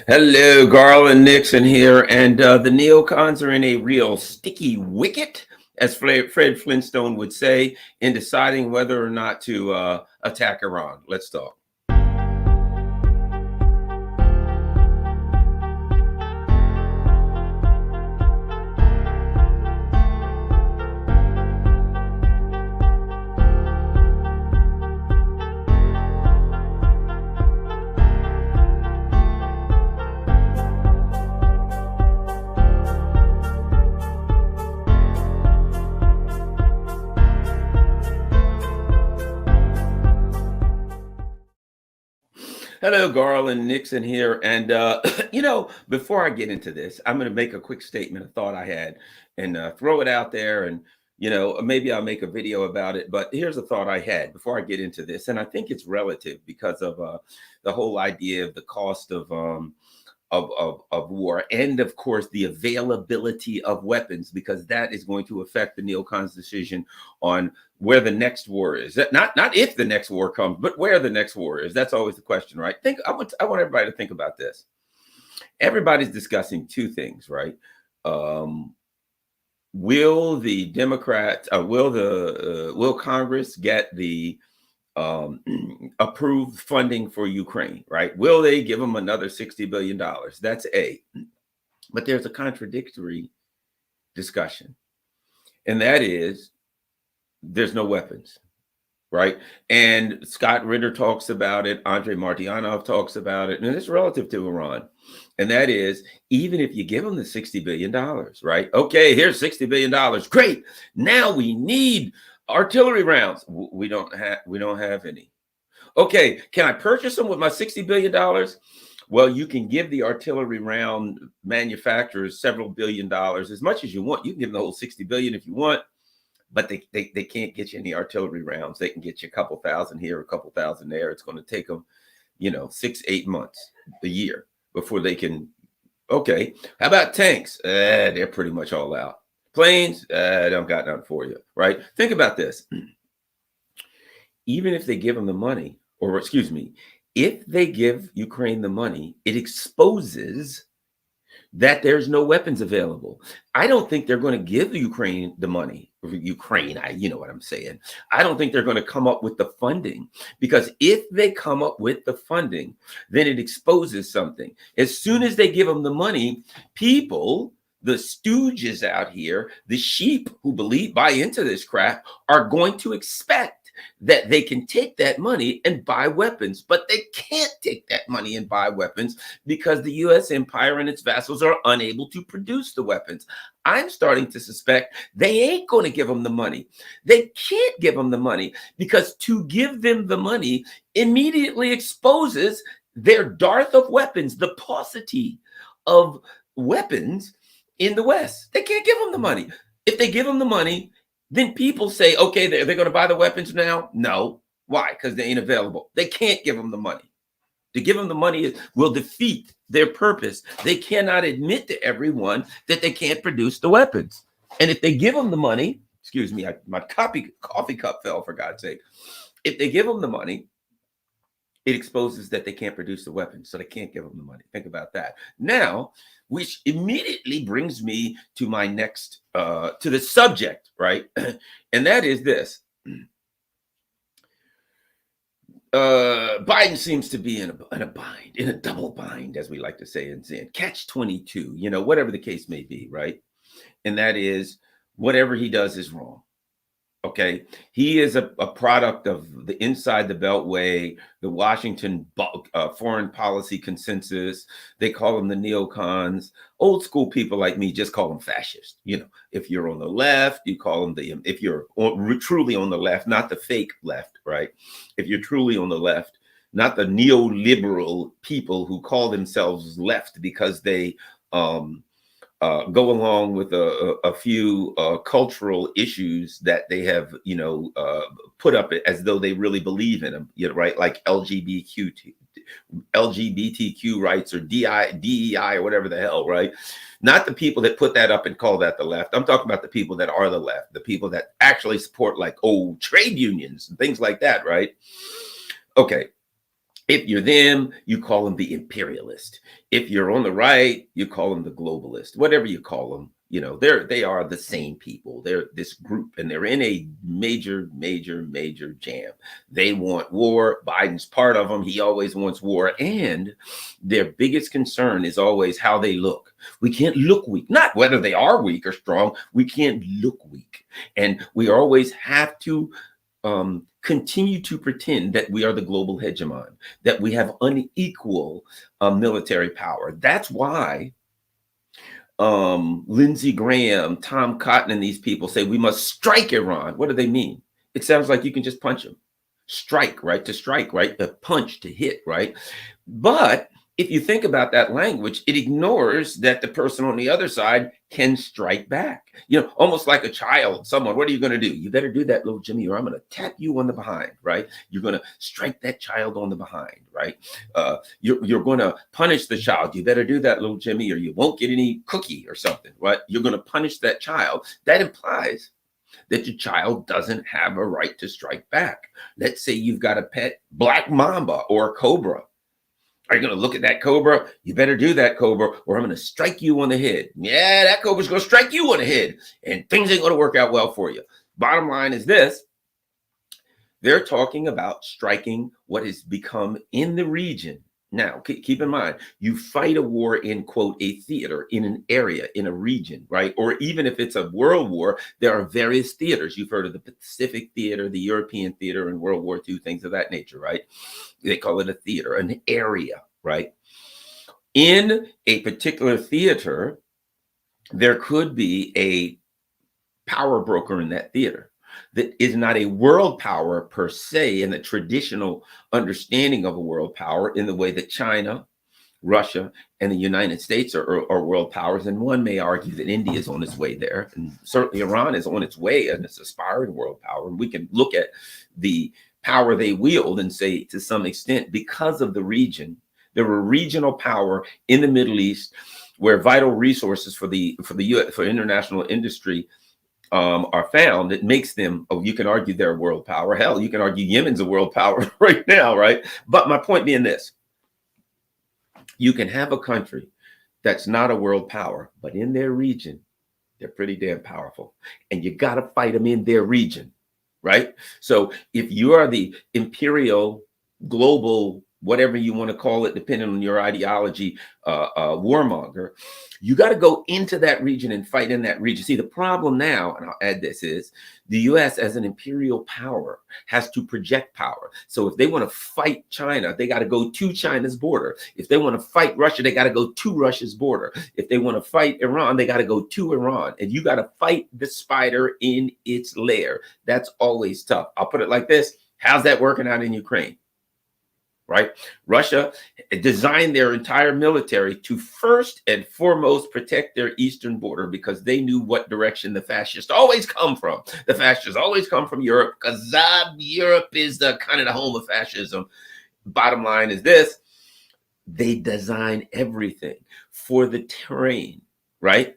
Hello, Garland Nixon here, and the neocons are in a real sticky wicket, as Fred Flintstone would say, in deciding whether or not to attack Iran. Let's talk. Hello, Garland Nixon here. And, before I get into this, I'm going to make a quick statement, a thought I had, and throw it out there. And, maybe I'll make a video about it. But here's a thought I had before I get into this. And I think it's relative because of the whole idea of the cost of war, and of course the availability of weapons, because that is going to affect the neocons' decision on where the next war is. Not if the next war comes, but where the next war is. That's always the question, right? I want everybody to think about this. Everybody's discussing two things, right? Will the Democrats, will Congress get the approved funding for Ukraine, right? Will they give them another $60 billion? That's A. But there's a contradictory discussion, and that is there's no weapons, right? And Scott Ritter talks about it, Andrei Martyanov talks about it, and it's relative to Iran. And that is, even if you give them the $60 billion, right? Okay, here's $60 billion. Great. Now we need artillery rounds. We don't have any. Okay, can I purchase them with my $60 billion? Well, you can give the artillery round manufacturers several billion dollars, as much as you want. You can give them the whole $60 billion if you want, but they can't get you any artillery rounds. They can get you a couple thousand here, a couple thousand there. It's going to take them, 6-8 months, a year before they can. Okay, how about tanks? They're pretty much all out. Planes, I don't got nothing for you, right? Think about this. Even if they give them the money, or excuse me, if they give Ukraine the money, it exposes that there's no weapons available. I don't think they're going to give Ukraine the money. You know what I'm saying. I don't think they're going to come up with the funding, because if they come up with the funding, then it exposes something. As soon as they give them the money, people, the stooges out here, the sheep who buy into this crap, are going to expect that they can take that money and buy weapons. But they can't take that money and buy weapons because the U.S. empire and its vassals are unable to produce the weapons. I'm starting to suspect they ain't going to give them the money. They can't give them the money, because to give them the money immediately exposes their dearth of weapons, the paucity of weapons in the West. They can't give them the money. If they give them the money, then people say, okay, they're going to buy the weapons now? No. Why? Because they ain't available. They can't give them the money. To give them the money will defeat their purpose. They cannot admit to everyone that they can't produce the weapons. And if they give them the money, excuse me, my coffee cup fell, for God's sake. If they give them the money, it exposes that they can't produce the weapons, so they can't give them the money. Think about that. Now, which immediately brings me to my next, to the subject, right? And that is this. Biden seems to be in a bind, in a double bind, as we like to say in Zen. Catch 22, whatever the case may be, right? And that is, whatever he does is wrong. Okay, he is a product of the inside the Beltway, the Washington foreign policy consensus. They call them the neocons. Old school people like me just call them fascist. If you're on the left, you call them if you're truly on the left, not the fake left, right? If you're truly on the left, not the neoliberal people who call themselves left because they go along with a few cultural issues that they have, put up as though they really believe in them, right? Like LGBTQ rights, or DEI or whatever the hell, right? Not the people that put that up and call that the left. I'm talking about the people that are the left, the people that actually support like trade unions and things like that, right? Okay. If you're them, you call them the imperialist. If you're on the right, you call them the globalist. Whatever you call them, they are the same people. They're this group, and they're in a major jam. They want war. Biden's part of them. He always wants war, and their biggest concern is always how they look. We can't look weak, not whether they are weak or strong. We can't look weak, and we always have to continue to pretend that we are the global hegemon, that we have unequal military power. That's why Lindsey Graham, Tom Cotton, and these people say we must strike Iran. What do they mean? It sounds like you can just punch them. Strike, right? To strike, right? The punch, to hit, right? But if you think about that language, it ignores that the person on the other side can strike back. Almost like a child, someone, what are you going to do? You better do that, little Jimmy, or I'm going to tap you on the behind, right? You're going to strike that child on the behind, right? You're going to punish the child. You better do that, little Jimmy, or you won't get any cookie or something, right? You're going to punish that child. That implies that your child doesn't have a right to strike back. Let's say you've got a pet black mamba or a cobra. Are you going to look at that cobra? You better do that, cobra, or I'm going to strike you on the head. Yeah, that cobra's going to strike you on the head, and things ain't going to work out well for you. Bottom line is this. They're talking about striking what has become in the region. Now, keep in mind, you fight a war in, quote, a theater, in an area, in a region, right? Or even if it's a world war, there are various theaters. You've heard of the Pacific theater, the European theater in World War II, things of that nature, right? They call it a theater, an area, right? In a particular theater, there could be a power broker in that theater that is not a world power per se in the traditional understanding of a world power, in the way that China, Russia, and the United States are world powers. And one may argue that India is on its way there, and certainly Iran is on its way and it's aspiring world power. And we can look at the power they wield and say, to some extent, because of the region, there were regional power in the Middle East where vital resources for international industry are found. It makes them, you can argue they're a world power. Hell, you can argue Yemen's a world power right now, right? But my point being this, you can have a country that's not a world power, but in their region, they're pretty damn powerful. And you got to fight them in their region, right? So if you are the imperial, global, whatever you want to call it, depending on your ideology, warmonger, you got to go into that region and fight in that region. See, the problem now, and I'll add this, is the U.S. as an imperial power has to project power. So if they want to fight China, they got to go to China's border. If they want to fight Russia, they got to go to Russia's border. If they want to fight Iran, they got to go to Iran. And you got to fight the spider in its lair. That's always tough. I'll put it like this. How's that working out in Ukraine? Right? Russia designed their entire military to first and foremost protect their eastern border, because they knew what direction the fascists always come from. The fascists always come from Europe, because Europe is the kind of the home of fascism. Bottom line is this: they design everything for the terrain, right?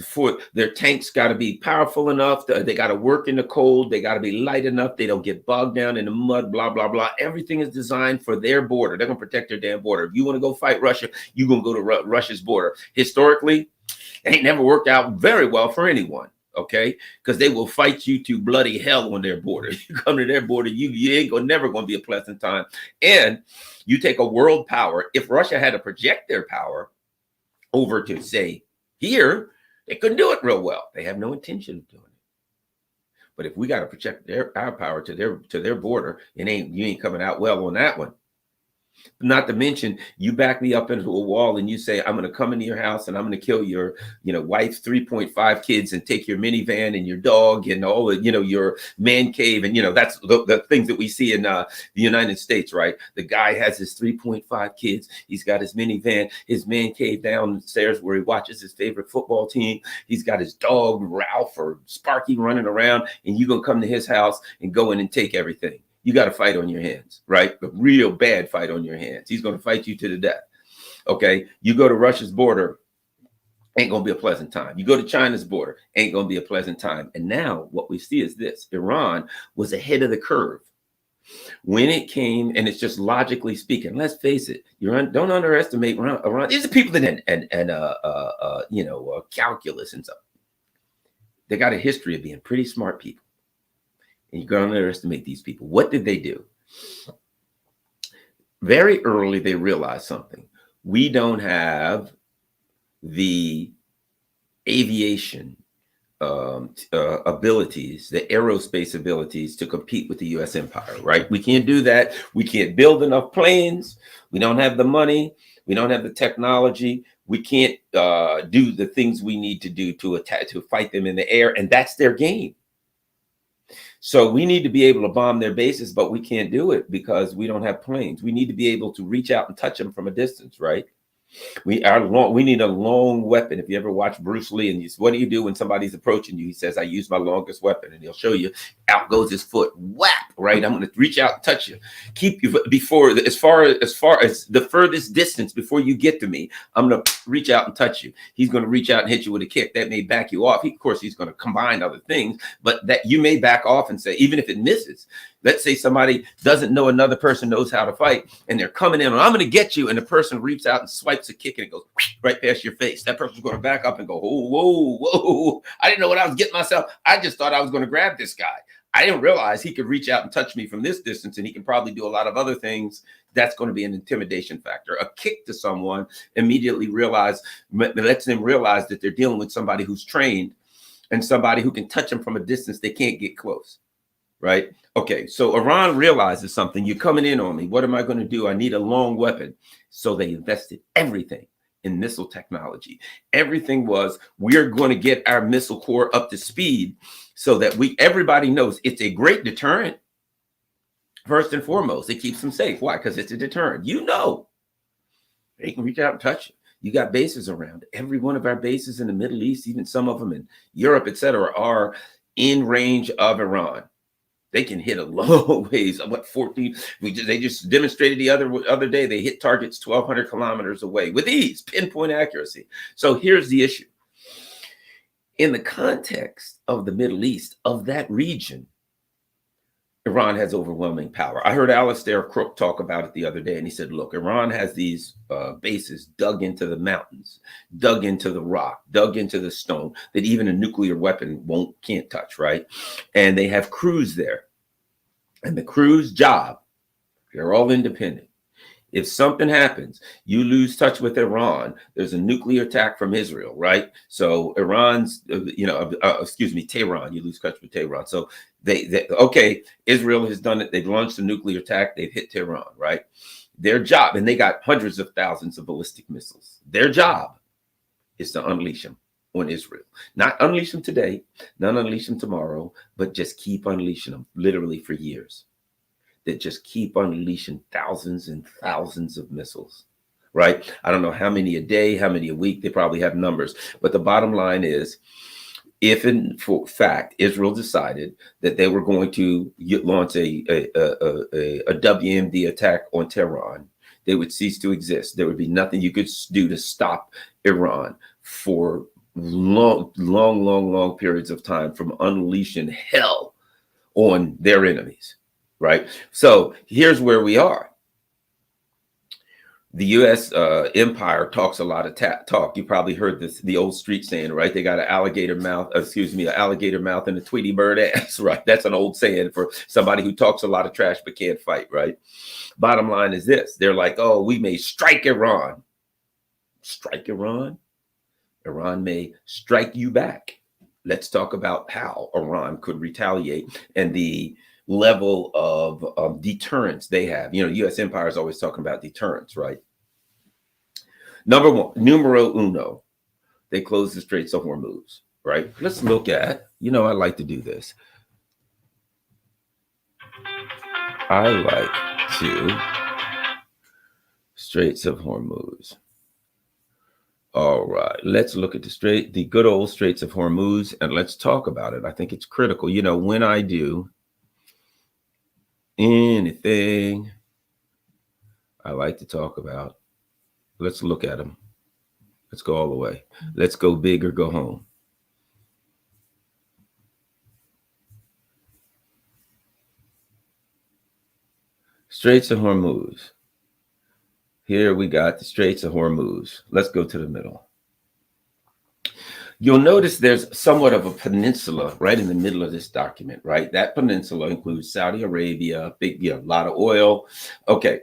For their tanks got to be powerful enough. They got to work in the cold. They got to be light enough. They don't get bogged down in the mud, blah, blah, blah. Everything is designed for their border. They're going to protect their damn border. If you want to go fight Russia, you're going to go to Russia's border. Historically, it ain't never worked out very well for anyone, okay? Because they will fight you to bloody hell on their border. You come to their border, you ain't never going to be a pleasant time. And you take a world power. If Russia had to project their power over to, say, here, they couldn't do it real well. They have no intention of doing it. But if we got to project our power to their border, you ain't coming out well on that one. Not to mention, you back me up into a wall and you say, I'm going to come into your house and I'm going to kill your, wife's 3.5 kids and take your minivan and your dog and all the, your man cave. And, that's the things that we see in the United States, right? The guy has his 3.5 kids. He's got his minivan, his man cave downstairs where he watches his favorite football team. He's got his dog, Ralph or Sparky, running around, and you're going to come to his house and go in and take everything. You got a fight on your hands, right? A real bad fight on your hands. He's going to fight you to the death. Okay. You go to Russia's border, ain't going to be a pleasant time. You go to China's border, ain't going to be a pleasant time. And now what we see is this: Iran was ahead of the curve. When it came, and it's just logically speaking, let's face it, don't underestimate Iran. These are people that calculus and stuff. They got a history of being pretty smart people, and you got to underestimate these people. What did they do? Very early, they realized something. We don't have the aviation abilities, the aerospace abilities to compete with the U.S. empire, right? We can't do that. We can't build enough planes. We don't have the money. We don't have the technology. We can't do the things we need to do to attack, to fight them in the air, and that's their game. So we need to be able to bomb their bases, but we can't do it because we don't have planes. We need to be able to reach out and touch them from a distance, right? We need a long weapon. If you ever watch Bruce Lee and what do you do when somebody's approaching you? He says, I use my longest weapon, and he'll show you, out goes his foot, whap, right? I'm going to reach out and touch you. Keep you before, as far as the furthest distance before you get to me, I'm going to reach out and touch you. He's going to reach out and hit you with a kick. That may back you off. Of course, he's going to combine other things, but that you may back off and say, even if it misses, let's say somebody doesn't know another person knows how to fight, and they're coming in, and I'm going to get you, and the person reaps out and swipes a kick, and it goes right past your face. That person's going to back up and go, whoa, whoa, whoa. I didn't know what I was getting myself. I just thought I was going to grab this guy. I didn't realize he could reach out and touch me from this distance, and he can probably do a lot of other things. That's going to be an intimidation factor. A kick to someone immediately lets them realize that they're dealing with somebody who's trained and somebody who can touch them from a distance. They can't get close. Right? Okay, so Iran realizes something. You're coming in on me. What am I going to do? I need a long weapon. So they invested everything in missile technology. Everything was, we're going to get our missile corps up to speed so that everybody knows it's a great deterrent. First and foremost, it keeps them safe. Why? Because it's a deterrent. You know, they can reach out and touch you. You got bases around. Every one of our bases in the Middle East, even some of them in Europe, etc., are in range of Iran. They can hit a long ways. What 14? They just demonstrated the other day. They hit targets 1,200 kilometers away with ease, pinpoint accuracy. So here's the issue. In the context of the Middle East, of that region, Iran has overwhelming power. I heard Alistair Crook talk about it the other day, and he said, look, Iran has these bases dug into the mountains, dug into the rock, dug into the stone that even a nuclear weapon can't touch, right? And they have crews there. And the crew's job, they're all independent. If something happens, you lose touch with Iran, there's a nuclear attack from Israel, right? So Tehran, you lose touch with Tehran. So okay, Israel has done it. They've launched a nuclear attack. They've hit Tehran, right? Their job, and they got hundreds of thousands of ballistic missiles. Their job is to unleash them on Israel. Not unleash them today, not unleash them tomorrow, but just keep unleashing them literally for years. That just keep unleashing thousands and thousands of missiles, right? I don't know how many a day, how many a week. They probably have numbers. But the bottom line is, if in fact Israel decided that they were going to launch a WMD attack on Tehran, they would cease to exist. There would be nothing you could do to stop Iran for long periods of time from unleashing hell on their enemies, right? So here's where we are. The U.S. empire talks a lot of talk. You probably heard the old street saying, right? They got an alligator mouth and a Tweety bird ass, right? That's an old saying for somebody who talks a lot of trash but can't fight, right? Bottom line is this. They're like, oh, we may strike Iran. Strike Iran? Iran may strike you back. Let's talk about how Iran could retaliate and the level of deterrence they have. You know, U.S. empire is always talking about deterrence, right? Number one, numero uno, they close the Straits of Hormuz, right? Let's look at, I like to do this. I like to Straits of Hormuz. All right, let's look at the good old Straits of Hormuz, and let's talk about it. I think it's critical. When I do anything, I like to talk about, let's look at them. Let's go all the way. Let's go big or go home. Straits of Hormuz. Here we got the Straits of Hormuz. Let's go to the middle. You'll notice there's somewhat of a peninsula right in the middle of this document, right? That peninsula includes Saudi Arabia, big, a lot of oil. Okay.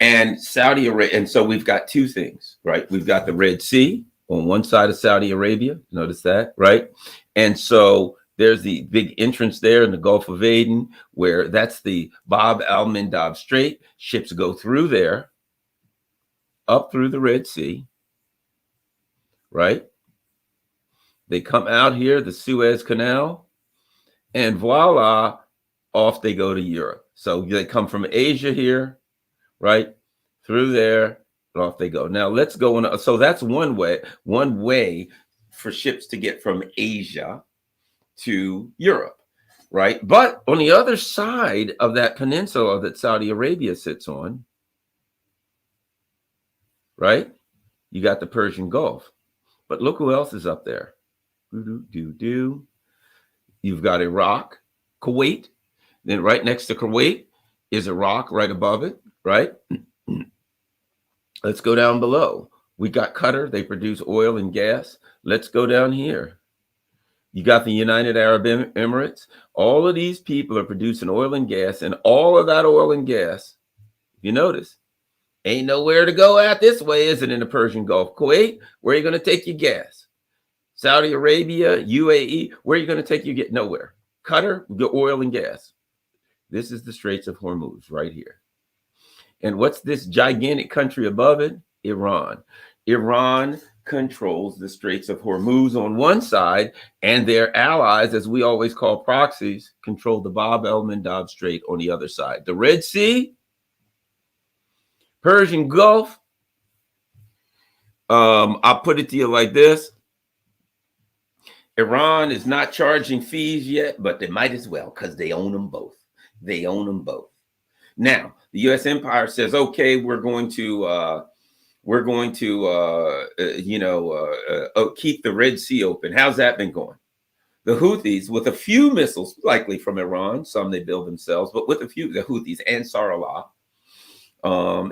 And Saudi Arabia, and so we've got two things, right? We've got the Red Sea on one side of Saudi Arabia. Notice that, right? And so there's the big entrance there in the Gulf of Aden, where that's the Bab al-Mandab Strait. Ships go through there, up through the Red Sea, right? They come out here, the Suez Canal, and voila, off they go to Europe. So they come from Asia here, right? Through there, and off they go. Now let's go on. So that's one way for ships to get from Asia to Europe, right? But on the other side of that peninsula that Saudi Arabia sits on, right? You got the Persian Gulf. But look who else is up there. You've got Iraq, Kuwait. Then right next to Kuwait is Iraq, right above it, right? Let's go down below. We got Qatar. They produce oil and gas. Let's go down here. You got the United Arab Emirates. All of these people are producing oil and gas, and all of that oil and gas, if you notice, ain't nowhere to go out this way, is it, in the Persian Gulf? Kuwait, where are you going to take your gas? Saudi Arabia, UAE, where are you going to take your gas? Nowhere. Qatar, the oil and gas. This is the Straits of Hormuz right here. And what's this gigantic country above it? Iran. Iran controls the Straits of Hormuz on one side, and their allies, as we always call proxies, control the Bab el-Mandab Strait on the other side. The Red Sea, Persian Gulf. I'll put it to you like this. Iran is not charging fees yet, but they might as well, because they own them both. They own them both. Now, the U.S. empire says, okay, we're going to keep the Red Sea open. How's that been going? The Houthis, with a few missiles, likely from Iran, some they build themselves, but with a few, the Houthis and Sarallah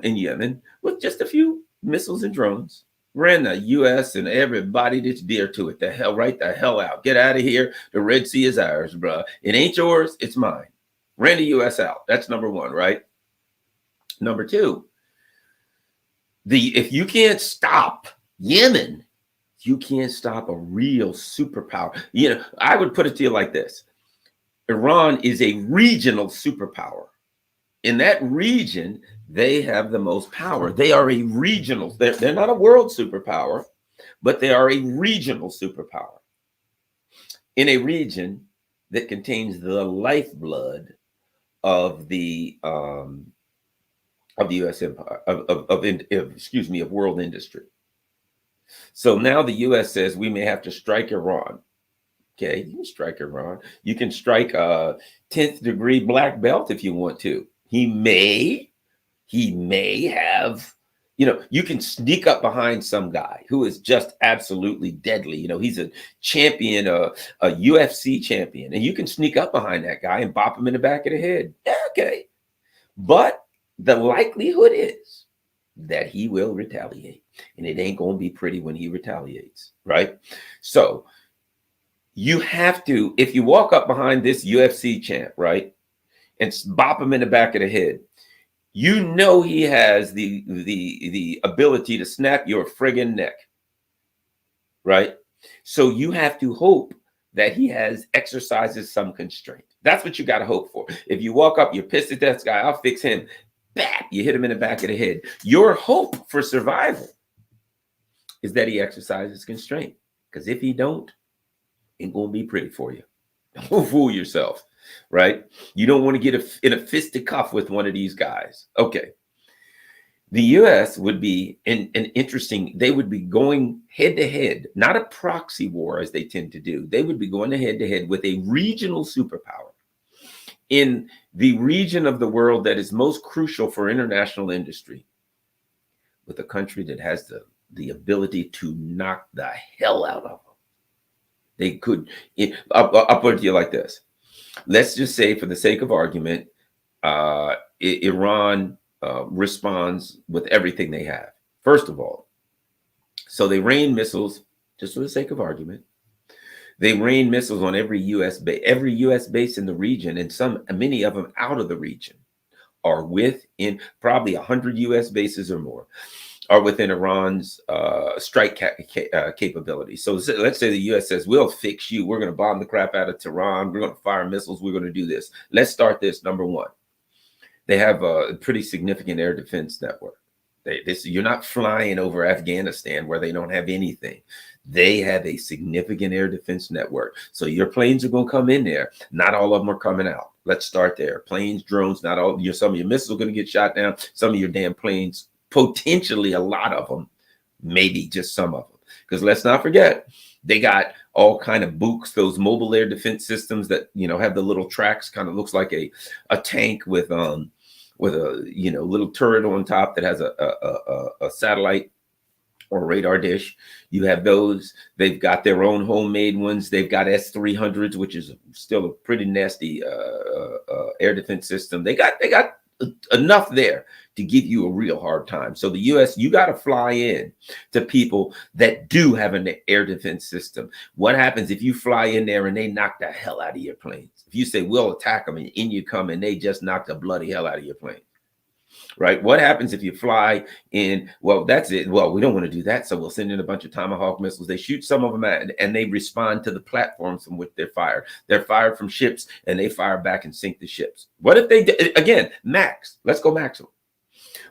in Yemen, with just a few missiles and drones, ran the U.S. and everybody that's dear to it. The hell out. Get out of here. The Red Sea is ours, bruh. It ain't yours. It's mine. Ran the U.S. out. That's number one, right? Number two, if you can't stop Yemen, you can't stop a real superpower. You know, I would put it to you like this. Iran is a regional superpower. In that region, they have the most power. They are a regional. They're not a world superpower, but they are a regional superpower in a region that contains the lifeblood of the U.S. empire, of world industry. So now the U.S. says we may have to strike Iran. Okay, you can strike Iran. You can strike a 10th degree black belt if you want to. He may have, you can sneak up behind some guy who is just absolutely deadly. He's a champion, a UFC champion, and you can sneak up behind that guy and bop him in the back of the head. Yeah, okay. But the likelihood is that he will retaliate, and it ain't going to be pretty when he retaliates, right? So you have to, if you walk up behind this UFC champ, right, and bop him in the back of the head, he has the ability to snap your friggin' neck, right? So you have to hope that he exercises some constraint. That's what you got to hope for. If you walk up, you're pissed at that guy, I'll fix him. Bap, you hit him in the back of the head. Your hope for survival is that he exercises constraint. Because if he don't, it ain't going to be pretty for you. Don't fool yourself, right? You don't want to get in a fisticuff with one of these guys. Okay. The U.S. would be they would be going head to head, not a proxy war as they tend to do. They would be going head to head with a regional superpower in the region of the world that is most crucial for international industry, with a country that has the ability to knock the hell out of them. They could, I'll put it to you like this. Let's just say, for the sake of argument, Iran responds with everything they have. First of all, so they rain missiles, just for the sake of argument. They rain missiles on every U.S. base in the region, and many of them out of the region are within probably 100 U.S. bases or more are within Iran's strike capability. So let's say the U.S. says, we'll fix you. We're going to bomb the crap out of Tehran. We're going to fire missiles. We're going to do this. Let's start this. Number one, they have a pretty significant air defense network. You're not flying over Afghanistan where they don't have anything. They have a significant air defense network. So your planes are going to come in there. Not all of them are coming out. Let's start there. Planes, drones, not all. Some of your missiles are going to get shot down. Some of your damn planes, potentially a lot of them, maybe just some of them. Because let's not forget, they got all kind of books, those mobile air defense systems that, have the little tracks, kind of looks like a tank with a little turret on top that has a satellite or radar dish. You have those. They've got their own homemade ones. They've got S-300s, which is still a pretty nasty air defense system. They got enough there to give you a real hard time. So the U.S., you got to fly in to people that do have an air defense system. What happens if you fly in there and they knock the hell out of your planes? If you say, we'll attack them, and in you come and they just knock the bloody hell out of your plane, right? What happens if you fly in? Well, that's it. Well, we don't want to do that. So we'll send in a bunch of Tomahawk missiles. They shoot some of them at, and they respond to the platforms from which they're fired. They're fired from ships, and they fire back and sink the ships. What if they, again, max? Let's go maximum.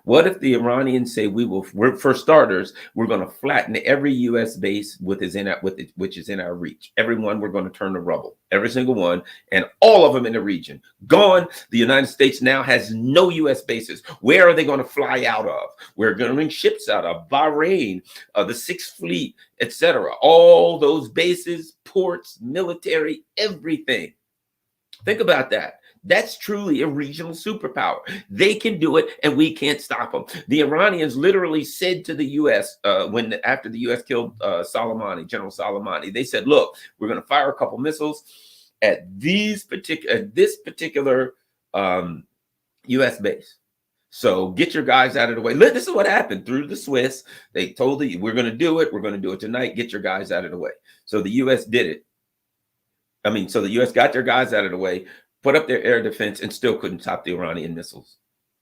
What if the Iranians say, for starters, we're going to flatten every U.S. base which is in our reach. Everyone we're going to turn to rubble, every single one, and all of them in the region. Gone. The United States now has no U.S. bases. Where are they going to fly out of? We're going to bring ships out of Bahrain, the Sixth Fleet, etc. All those bases, ports, military, everything. Think about that. That's truly a regional superpower. They can do it, and we can't stop them. The Iranians literally said to the U.S. After the U.S. killed General Soleimani, they said, "Look, we're going to fire a couple missiles at this particular U.S. base. So get your guys out of the way." This is what happened through the Swiss. They told you, "We're going to do it. We're going to do it tonight. Get your guys out of the way." So the U.S. did it. So the U.S. got their guys out of the way, put up their air defense, and still couldn't stop the Iranian missiles.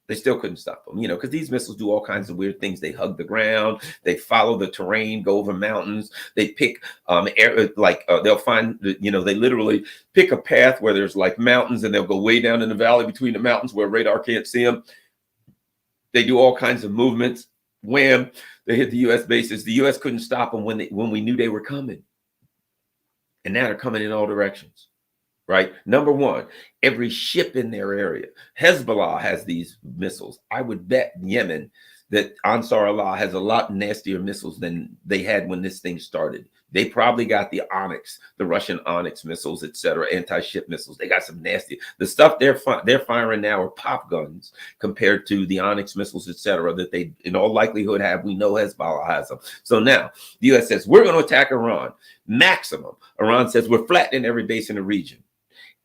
They still couldn't stop them, because these missiles do all kinds of weird things. They hug the ground, they follow the terrain, go over mountains. They pick they'll find, they literally pick a path where there's like mountains, and they'll go way down in the valley between the mountains where radar can't see them. They do all kinds of movements. Wham! They hit the U.S. bases. The U.S. couldn't stop them when we knew they were coming, and now they're coming in all directions. Right. Number one, every ship in their area. Hezbollah has these missiles. I would bet Yemen that Ansar Allah has a lot nastier missiles than they had when this thing started. They probably got the Onyx, the Russian Onyx missiles, etc., anti-ship missiles. They got some nasty. The stuff they're firing now are pop guns compared to the Onyx missiles, etc., that they in all likelihood have. We know Hezbollah has them. So now the U.S. says, we're going to attack Iran. Maximum. Iran says, we're flattening every base in the region.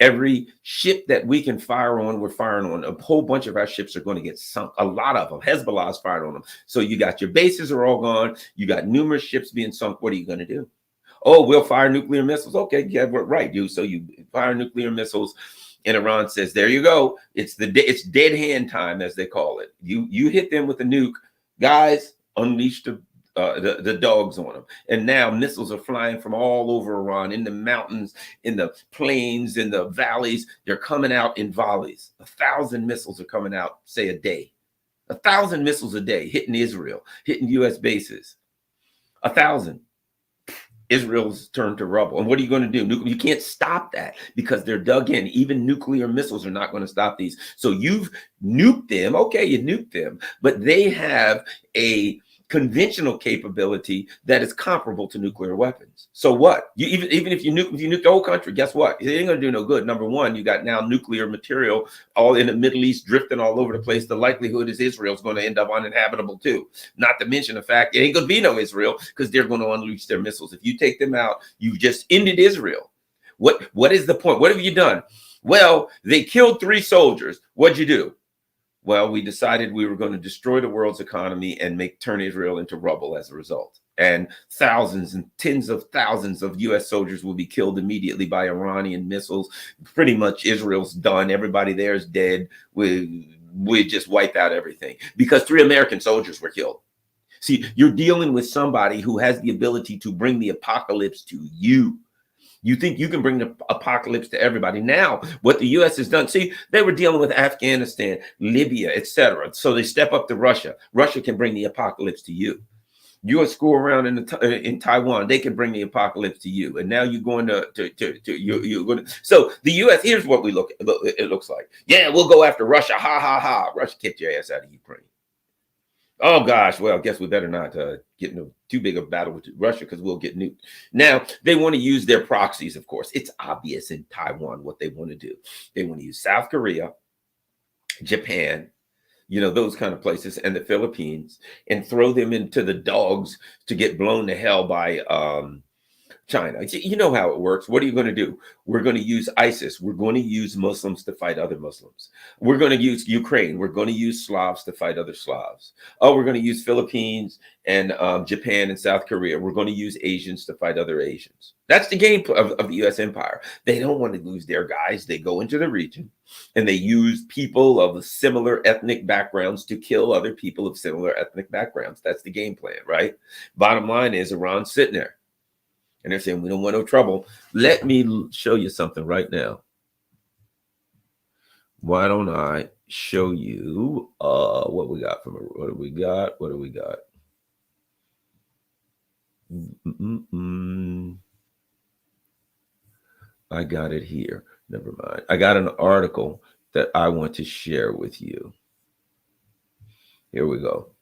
Every ship that we can fire on, we're firing on. A whole bunch of our ships are going to get sunk. A lot of them. Hezbollah is firing on them. So you got your bases are all gone. You got numerous ships being sunk. What are you going to do? Oh, we'll fire nuclear missiles. Okay, yeah, we're right, dude. So you fire nuclear missiles, and Iran says, there you go. It's dead hand time, as they call it. You hit them with a nuke, guys. Unleash the dogs on them. And now missiles are flying from all over Iran, in the mountains, in the plains, in the valleys. They're coming out in volleys. 1,000 missiles are coming out, say, a day. 1,000 missiles a day hitting Israel, hitting U.S. bases. 1,000. Israel's turned to rubble. And what are you going to do? You can't stop that because they're dug in. Even nuclear missiles are not going to stop these. So you've nuked them. Okay, you nuked them. But they have a conventional capability that is comparable to nuclear weapons. So what? Even if you nuke the whole country, guess what? It ain't gonna do no good. Number one, you got now nuclear material all in the Middle East drifting all over the place. The likelihood is Israel's going to end up uninhabitable too. Not to mention the fact it ain't gonna be no Israel because they're going to unleash their missiles. If you take them out, you've just ended Israel. What is the point? What have you done? Well, they killed 3 soldiers. What'd you do? Well, we decided we were going to destroy the world's economy and turn Israel into rubble as a result. And thousands and tens of thousands of U.S. soldiers will be killed immediately by Iranian missiles. Pretty much Israel's done. Everybody there is dead. We just wipe out everything because 3 American soldiers were killed. See, you're dealing with somebody who has the ability to bring the apocalypse to you. You think you can bring the apocalypse to everybody. Now, what the U.S. has done, see, they were dealing with Afghanistan, Libya, etc. So they step up to Russia. Russia can bring the apocalypse to you. You screw around in Taiwan, they can bring the apocalypse to you. And now you're going you're going to. So the U.S. Here's what it looks like. Yeah, we'll go after Russia. Ha ha ha. Russia kicked your ass out of Ukraine. Oh gosh, well, I guess we better not get into too big of a battle with Russia because we'll get nuked. Now, they want to use their proxies, of course. It's obvious in Taiwan what they want to do. They want to use South Korea, Japan, those kind of places, and the Philippines, and throw them into the dogs to get blown to hell by China. You know how it works. What are you going to do? We're going to use ISIS. We're going to use Muslims to fight other Muslims. We're going to use Ukraine. We're going to use Slavs to fight other Slavs. Oh, we're going to use Philippines and Japan and South Korea. We're going to use Asians to fight other Asians. That's the game of the U.S. empire. They don't want to lose their guys. They go into the region and they use people of similar ethnic backgrounds to kill other people of similar ethnic backgrounds. That's the game plan, right? Bottom line is Iran's sitting there. And they're saying, we don't want no trouble. Let me show you something right now. Why don't I show you what we got what do we got? I got it here. Never mind. I got an article that I want to share with you. Here we go.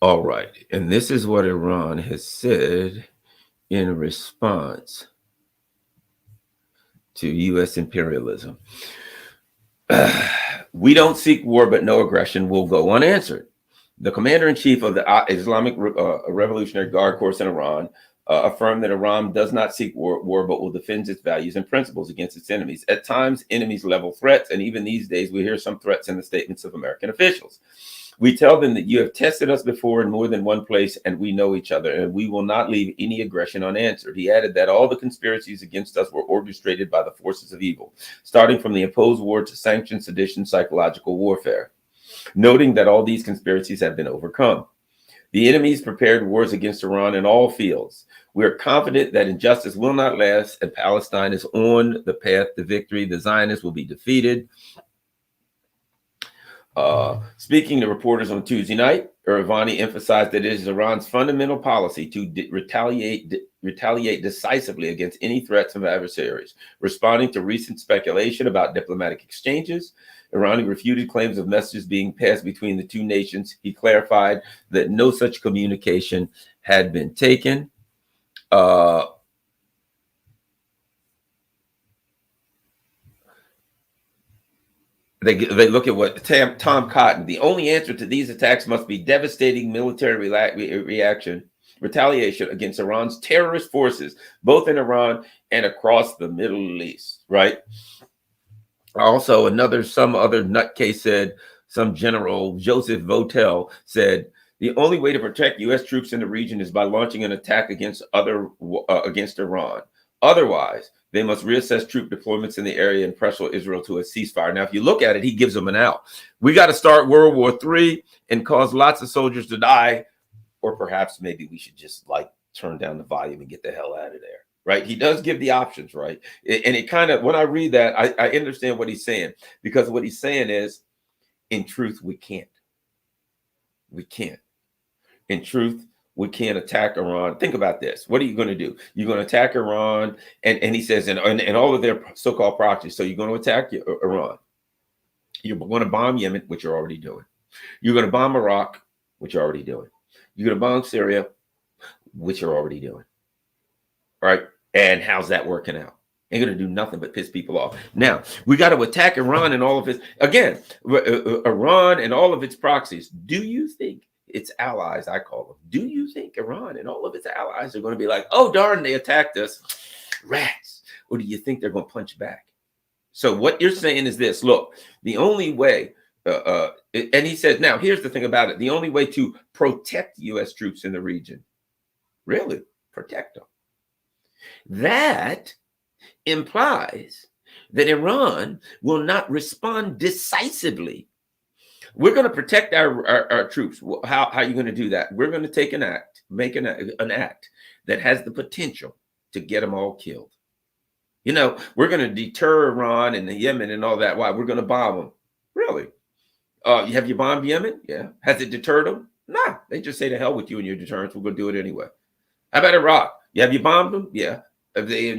All right. And this is what Iran has said in response to U.S. imperialism. We don't seek war, but no aggression will go unanswered. The commander-in-chief of the Islamic Revolutionary Guard Corps in Iran affirmed that Iran does not seek war, but will defend its values and principles against its enemies. At times, enemies level threats, and even these days, we hear some threats in the statements of American officials. We tell them that you have tested us before in more than one place, and we know each other, and we will not leave any aggression unanswered. He added that all the conspiracies against us were orchestrated by the forces of evil, starting from the imposed war to sanctioned sedition, psychological warfare, noting that all these conspiracies have been overcome. The enemies prepared wars against Iran in all fields. We are confident that injustice will not last, and Palestine is on the path to victory. The Zionists will be defeated. Speaking to reporters on Tuesday night, Iravani emphasized that it is Iran's fundamental policy to retaliate decisively against any threats of adversaries. Responding to recent speculation about diplomatic exchanges, Iran refuted claims of messages being passed between the two nations. He clarified that no such communication had been taken. They look at what Tom Cotton. The only answer to these attacks must be devastating military retaliation against Iran's terrorist forces, both in Iran and across the Middle East. Right. Also, some other nutcase said, some general Joseph Votel said, the only way to protect U.S. troops in the region is by launching an attack against Iran. Otherwise, they must reassess troop deployments in the area and pressure Israel to a ceasefire. Now, if you look at it, he gives them an out. We got to start World War III and cause lots of soldiers to die, or perhaps maybe we should just turn down the volume and get the hell out of there. Right? He does give the options, right? And it kind of, when I read that, I understand what he's saying, because what he's saying is, in truth, we can't. We can't. In truth, we can't attack Iran. Think about this. What are you going to do? You're going to attack Iran, and he says, and all of their so-called proxies. So you're going to attack Iran. You're going to bomb Yemen, which you're already doing. You're going to bomb Iraq, which you're already doing. You're going to bomb Syria, which you're already doing. Right? And how's that working out? Ain't going to do nothing but piss people off. Now, we got to attack Iran and all of its, again, Iran and all of its proxies. Do you think its allies, I call them, do you think Iran and all of its allies are going to be like, oh, darn, they attacked us, rats? Or do you think they're going to punch back? So what you're saying is this: look, the only way, and he said, now here's the thing about it: the only way to protect U.S. troops in the region, really protect them, that implies that Iran will not respond decisively. We're going to protect our troops. How are you going to do that? We're going to take an act, make an act that has the potential to get them all killed. You know, we're going to deter Iran and the Yemen and all that. Why? We're going to bomb them. Really? Have you bombed Yemen? Yeah. Has it deterred them? Nah. They just say to hell with you and your deterrence. We're going to do it anyway. How about Iraq? Have you bombed them? Yeah. Have they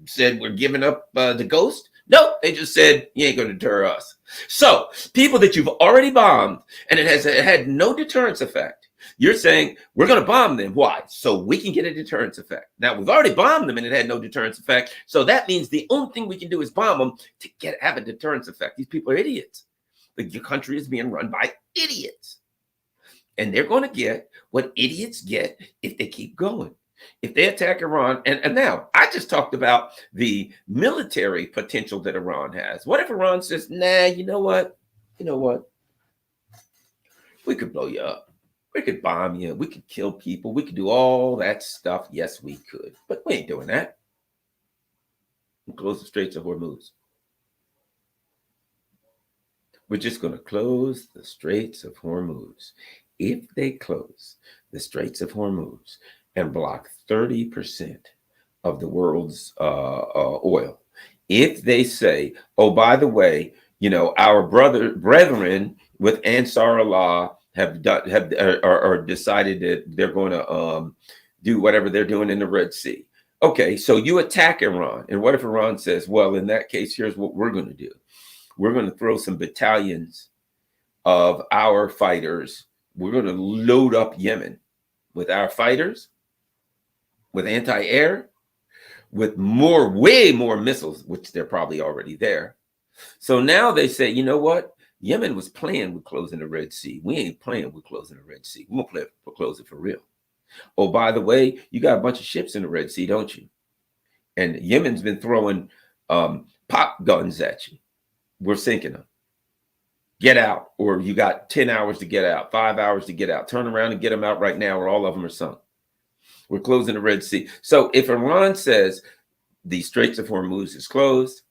said we're giving up the ghost? No, they just said you ain't going to deter us. So people that you've already bombed and it has had no deterrence effect, you're saying we're going to bomb them. Why? So we can get a deterrence effect. Now we've already bombed them and it had no deterrence effect. So that means the only thing we can do is bomb them to have a deterrence effect. These people are idiots. Your country is being run by idiots. And they're going to get what idiots get if they keep going. If they attack Iran, and now I just talked about the military potential that Iran has. What if Iran says, nah, you know what? We could blow you up. We could bomb you. We could kill people. We could do all that stuff. Yes, we could. But we ain't doing that. We'll close the Straits of Hormuz. We're just going to close the Straits of Hormuz. If they close the Straits of Hormuz and block 30% of the world's oil, if they say, oh, by the way, you know, our brethren with Ansar Allah have decided that they're going to do whatever they're doing in the Red Sea. Okay, so you attack Iran. And what if Iran says, well, in that case, here's what we're going to do. We're going to throw some battalions of our fighters. We're going to load up Yemen with our fighters, with anti-air, with way more missiles, which they're probably already there. So now they say, you know what? Yemen was playing with closing the Red Sea. We ain't playing with closing the Red Sea. We're going to close it for real. Oh, by the way, you got a bunch of ships in the Red Sea, don't you? And Yemen's been throwing pop guns at you. We're sinking them. Get out, or you got 10 hours to get out, 5 hours to get out. Turn around and get them out right now, or all of them are sunk. We're closing the Red Sea. So if Iran says the Straits of Hormuz is closed,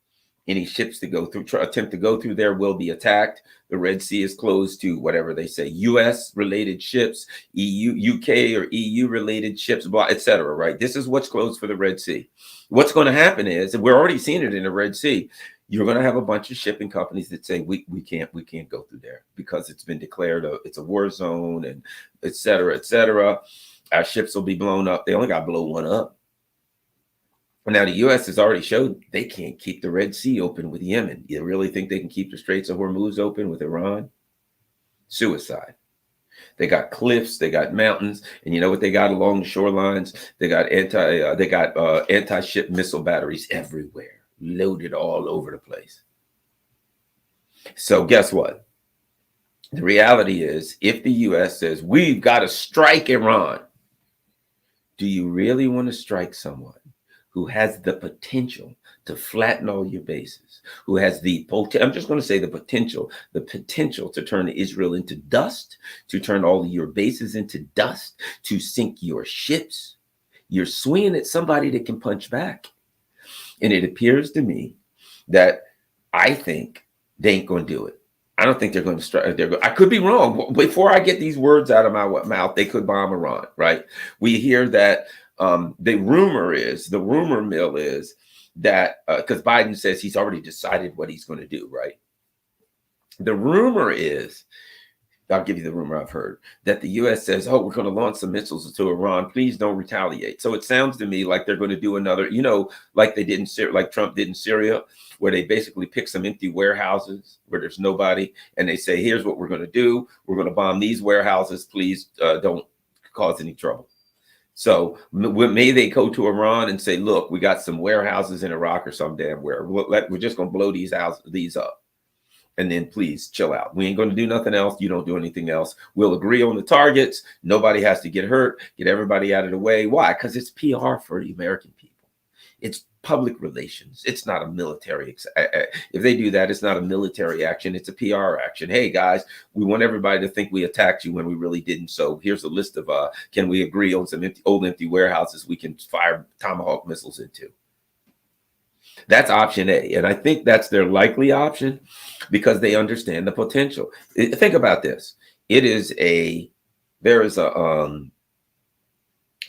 any ships to go through, attempt to go through there will be attacked. The Red Sea is closed to whatever they say, U.S. related ships, UK or EU related ships, blah, etc. Right? This is what's closed for the Red Sea. What's going to happen is, and we're already seeing it in the Red Sea, you're going to have a bunch of shipping companies that say we can't go through there because it's been declared it's a war zone, and et cetera, et cetera. Our ships will be blown up. They only got to blow one up. Now, the U.S. has already showed they can't keep the Red Sea open with Yemen. You really think they can keep the Straits of Hormuz open with Iran? Suicide. They got cliffs, they got mountains, and you know what they got along the shorelines? They got anti-ship missile batteries everywhere, loaded all over the place. So guess what? The reality is, if the U.S. says we've got to strike Iran, do you really want to strike someone who has the potential to flatten all your bases, who has the I'm just going to say the potential to turn Israel into dust, to turn all of your bases into dust, to sink your ships? You're swinging at somebody that can punch back. And it appears to me that I think they ain't going to do it. I don't think they're going to strike. I could be wrong. Before I get these words out of my mouth, they could bomb Iran, right? We hear that the rumor mill is that because Biden says he's already decided what he's going to do, right? The rumor is, I'll give you the rumor I've heard, that the U.S. says, oh, we're going to launch some missiles to Iran. Please don't retaliate. So it sounds to me like they're going to do another, like they did in Syria, like Trump did in Syria, where they basically pick some empty warehouses where there's nobody. And they say, here's what we're going to do. We're going to bomb these warehouses. Please don't cause any trouble. So may they go to Iran and say, look, we got some warehouses in Iraq or some damn where. We're just going to blow these up. And then please chill out. We ain't going to do nothing else. You don't do anything else. We'll agree on the targets. Nobody has to get hurt. Get everybody out of the way. Why? Because it's PR for the American people. It's public relations. It's not a military. If they do that, it's not a military action. It's a PR action. Hey guys, we want everybody to think we attacked you when we really didn't. So here's a list of can we agree on some old empty warehouses we can fire Tomahawk missiles into. That's option A. And I think that's their likely option because they understand the potential. Think about this. It's an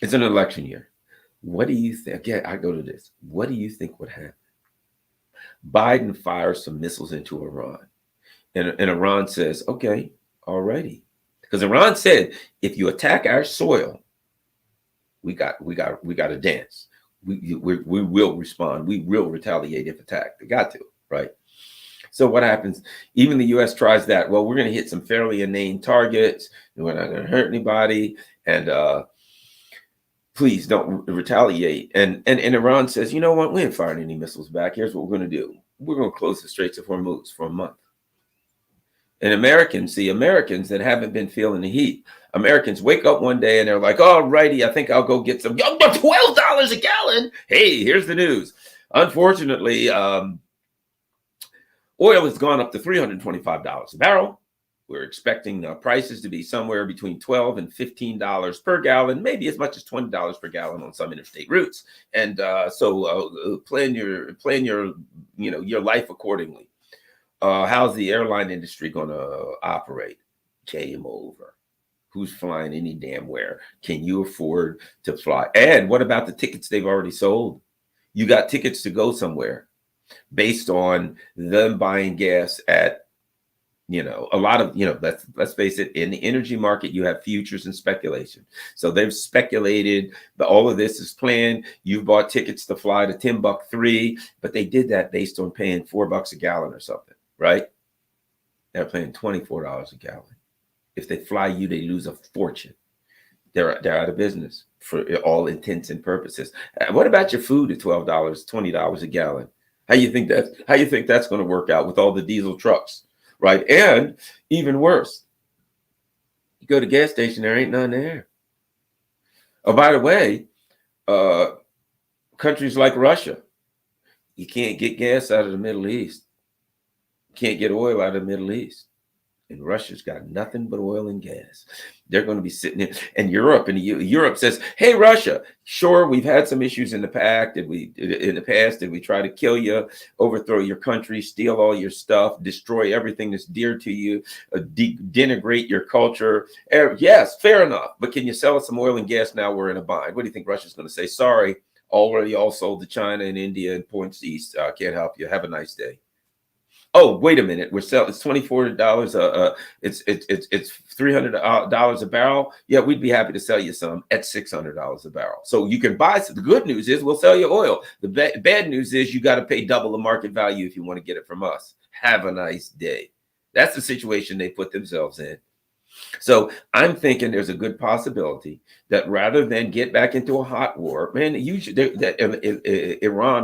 election year. What do you think? Again, I go to this. What do you think would happen? Biden fires some missiles into Iran. And Iran says, okay, all righty. Because Iran said, if you attack our soil, we got to dance. We will respond. We will retaliate if attacked. They got to, right? So what happens? Even the U.S. tries that. Well, we're going to hit some fairly inane targets. And we're not going to hurt anybody. And please don't retaliate. And Iran says, you know what? We ain't firing any missiles back. Here's what we're going to do. We're going to close the Straits of Hormuz for a month. And Americans that haven't been feeling the heat, Americans wake up one day and they're like, all righty, I think I'll go get some, $12 a gallon. Hey, here's the news. Unfortunately, oil has gone up to $325 a barrel. We're expecting prices to be somewhere between $12 and $15 per gallon, maybe as much as $20 per gallon on some interstate routes. And so plan your life accordingly. How's the airline industry going to operate? Game over. Who's flying any damn where? Can you afford to fly? And what about the tickets they've already sold? You got tickets to go somewhere based on them buying gas at, a lot of, let's face it, in the energy market, you have futures and speculation. So they've speculated, but all of this is planned. You've bought tickets to fly to Timbuktu, but they did that based on paying $4 a gallon or something, right? They're paying $24 a gallon. If they fly you, they lose a fortune. They're out of business for all intents and purposes. What about your food at $12, $20 a gallon? How you think that's going to work out with all the diesel trucks? Right. And even worse, you go to gas station, there ain't none there. Oh, by the way, countries like Russia, you can't get gas out of the Middle East. You can't get oil out of the Middle East. And Russia's got nothing but oil and gas. They're going to be sitting in, and Europe says, hey, Russia, sure, we've had some issues in the past. Did we try to kill you, overthrow your country, steal all your stuff, destroy everything that's dear to you, denigrate your culture? Yes, fair enough. But can you sell us some oil and gas now? We're in a bind. What do you think Russia's going to say? Sorry, already all sold to China and India and points east. Can't help you. Have a nice day. Oh, wait a minute. We're selling. It's $24. It's $300 a barrel. Yeah, we'd be happy to sell you some at $600 a barrel. So you can buy some. The good news is we'll sell you oil. The bad news is you got to pay double the market value if you want to get it from us. Have a nice day. That's the situation they put themselves in. So I'm thinking there's a good possibility that rather than get back into a hot war, Iran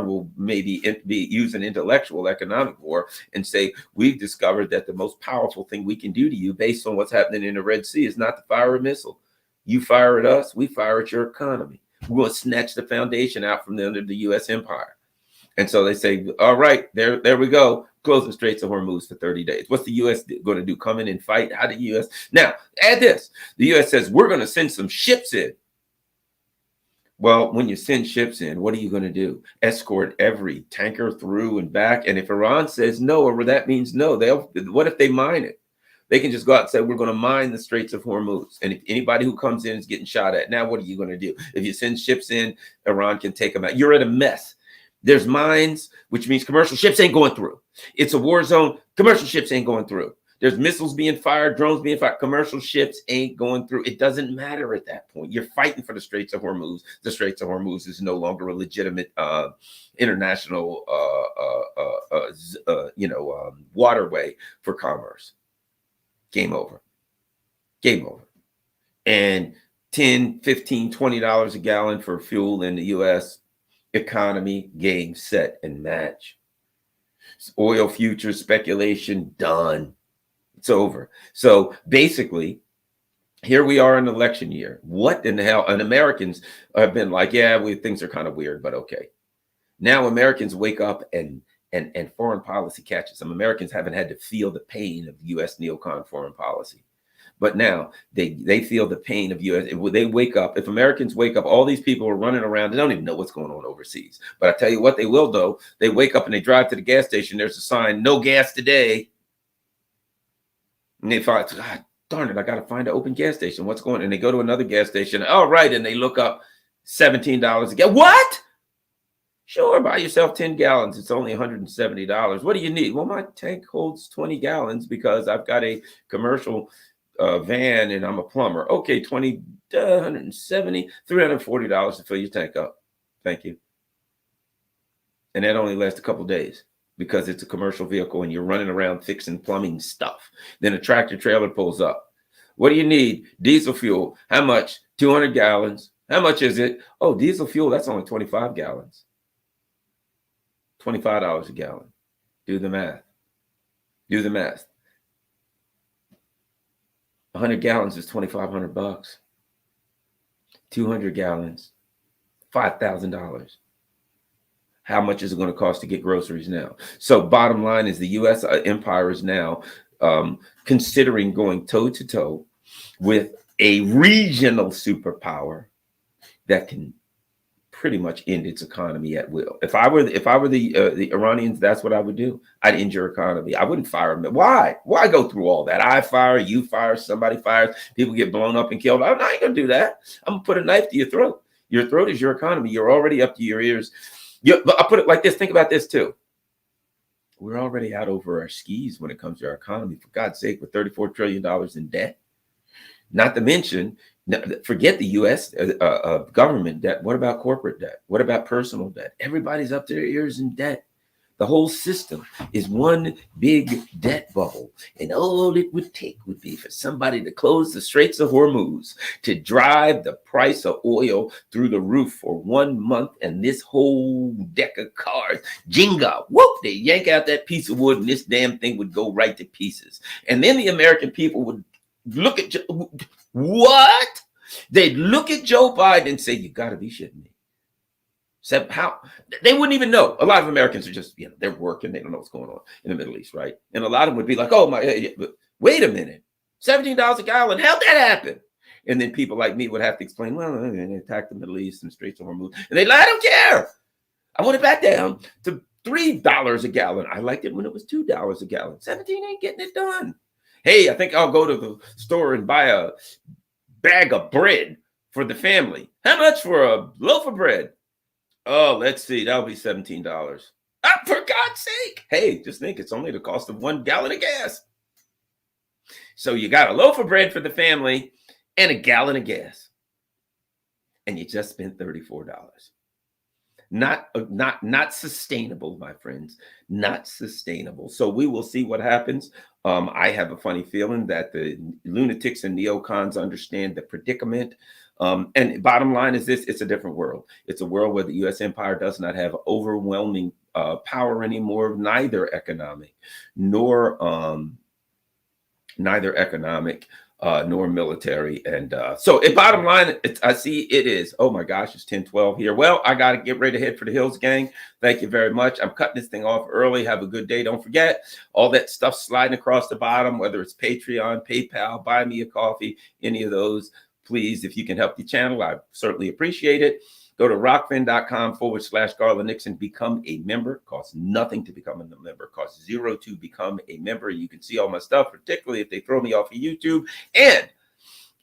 will maybe use an intellectual economic war and say, we've discovered that the most powerful thing we can do to you based on what's happening in the Red Sea is not to fire a missile. You fire at us, we fire at your economy. We're going to snatch the foundation out from under the U.S. empire. And so they say, all right, there we go. Close the Straits of Hormuz for 30 days. What's the U.S. going to do? Come in and fight? How did the U.S. Now, add this. The U.S. says, we're going to send some ships in. Well, when you send ships in, what are you going to do? Escort every tanker through and back? And if Iran says no, or that means no, what if they mine it? They can just go out and say, we're going to mine the Straits of Hormuz. And if anybody who comes in is getting shot at, now what are you going to do? If you send ships in, Iran can take them out. You're in a mess. There's mines, which means commercial ships ain't going through. It's a war zone. Commercial ships ain't going through. There's missiles being fired, drones being fired. Commercial ships ain't going through. It doesn't matter at that point. You're fighting for the Straits of Hormuz. The Straits of Hormuz is no longer a legitimate international, waterway for commerce. Game over. Game over. And $10, $15, $20 a gallon for fuel in the U.S. economy, game, set, and match. Oil futures speculation done. It's over. So basically, here we are in election year. What in the hell? And Americans have been like, yeah, things are kind of weird, but okay. Now Americans wake up and foreign policy catches them. Americans haven't had to feel the pain of U.S. neocon foreign policy. But now they feel the pain of U.S. They wake up. If Americans wake up, all these people are running around. They don't even know what's going on overseas. But I tell you what, they will though. They wake up and they drive to the gas station. There's a sign, "No gas today." And they find, God darn it, I got to find an open gas station. What's going on? And they go to another gas station. All right, and they look up $17 a gallon. What? Sure, buy yourself 10 gallons. It's only $170. What do you need? Well, my tank holds 20 gallons because I've got a commercial van and I'm a plumber. Okay, 20, 170, $340 to fill your tank up. Thank you. And that only lasts a couple days because it's a commercial vehicle and you're running around fixing plumbing stuff. Then a tractor trailer pulls up. What do you need? Diesel fuel. How much? 200 gallons. How much is it? Oh, diesel fuel, that's only 25 gallons. $25 a gallon. Do the math. Do the math. 100 gallons is $2,500. 200 gallons, $5,000. How much is it going to cost to get groceries now? So bottom line is the U.S. empire is now considering going toe to toe with a regional superpower that can pretty much end its economy at will. If I were the Iranians, that's what I would do. I'd end your economy. I wouldn't fire them. Why? Why go through all that? I fire, you fire, somebody fires, people get blown up and killed. I ain't gonna do that. I'm gonna put a knife to your throat. Your throat is your economy. You're already up to your ears. I'll put it like this. Think about this too. We're already out over our skis when it comes to our economy. For God's sake, with $34 trillion in debt. Not to mention, forget the U.S. Government debt. What about corporate debt? What about personal debt? Everybody's up to their ears in debt. The whole system is one big debt bubble. And all it would take would be for somebody to close the Straits of Hormuz to drive the price of oil through the roof for 1 month. And this whole deck of cards, Jenga, whoop, they yank out that piece of wood and this damn thing would go right to pieces. And then the American people would look at what? They'd look at Joe Biden and say, "You got to be shitting me." So how they wouldn't even know. A lot of Americans are just, they're working. They don't know what's going on in the Middle East, right? And a lot of them would be like, "Oh my, but wait a minute, $17 a gallon. How'd that happen?" And then people like me would have to explain, "Well, they attacked the Middle East and the Straits of Hormuz," and they lie. "I don't care. I want it back down to $3 a gallon. I liked it when it was $2 a gallon. 17 ain't getting it done. Hey, I think I'll go to the store and buy a bag of bread for the family. How much for a loaf of bread? Oh, let's see. That'll be $17. For God's sake. Hey, just think it's only the cost of 1 gallon of gas. So you got a loaf of bread for the family and a gallon of gas. And you just spent $34. Not sustainable, my friends. Not sustainable. So we will see what happens. I have a funny feeling that the lunatics and neocons understand the predicament. And bottom line is this: it's a different world. It's a world where the U.S. empire does not have overwhelming power anymore, neither economic nor nor military. And so bottom line, I see it is, oh my gosh, it's 10:12 here. Well, I got to get ready to head for the hills, gang. Thank you very much. I'm cutting this thing off early. Have a good day. Don't forget all that stuff sliding across the bottom, whether it's Patreon, PayPal, buy me a coffee, any of those. Please, if you can help the channel, I certainly appreciate it. Go to rockfin.com/Garland Nixon. Become a member. It costs nothing to become a member. It costs $0 to become a member. You can see all my stuff, particularly if they throw me off of YouTube. And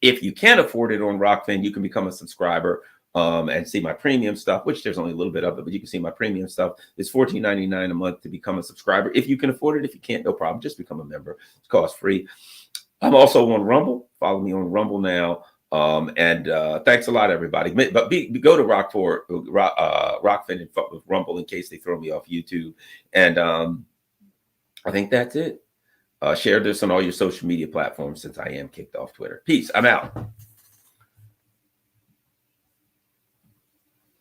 if you can't afford it on Rockfin, you can become a subscriber and see my premium stuff, which there's only a little bit of it, but you can see my premium stuff. It's $14.99 a month to become a subscriber. If you can afford it, if you can't, no problem. Just become a member. It's cost free. I'm also on Rumble. Follow me on Rumble now. Thanks a lot, everybody. But go to Rockfin and fuck with Rumble in case they throw me off YouTube. And I think that's it. Share this on all your social media platforms since I am kicked off Twitter. Peace. I'm out.